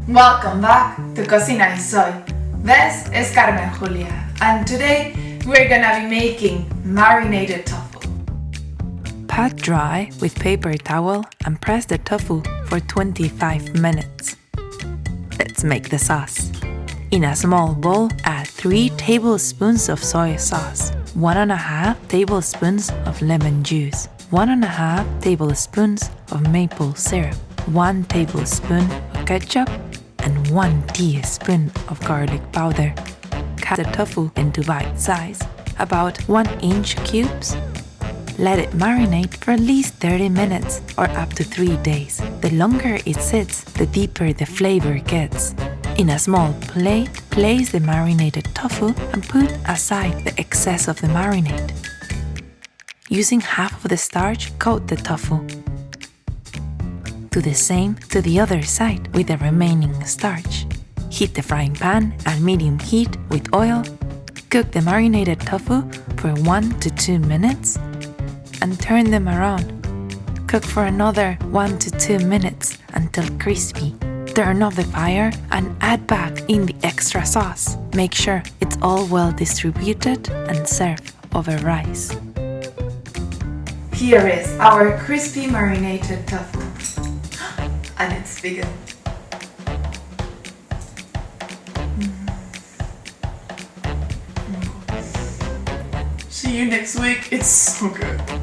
Welcome back to Cocina y Soy. This is Carmen Julia, and today we're gonna be making marinated tofu. Pat dry with paper towel and press the tofu for 25 minutes. Let's make the sauce. In a small bowl, add 3 tablespoons of soy sauce, 1.5 tablespoons of lemon juice, 1.5 tablespoons of maple syrup, 1 tablespoon of ketchup, and 1 teaspoon of garlic powder. Cut the tofu into bite size, about 1-inch cubes. Let it marinate for at least 30 minutes or up to 3 days. The longer it sits, the deeper the flavor gets. In a small plate, place the marinated tofu and put aside the excess of the marinade. Using half of the starch, coat the tofu. Do the same to the other side with the remaining starch. Heat the frying pan at medium heat with oil. Cook the marinated tofu for 1 to 2 minutes and turn them around. Cook for another 1 to 2 minutes until crispy. Turn off the fire and add back in the extra sauce. Make sure it's all well distributed and serve over rice. Here is our crispy marinated tofu. And it's vegan. See you next week. It's so good.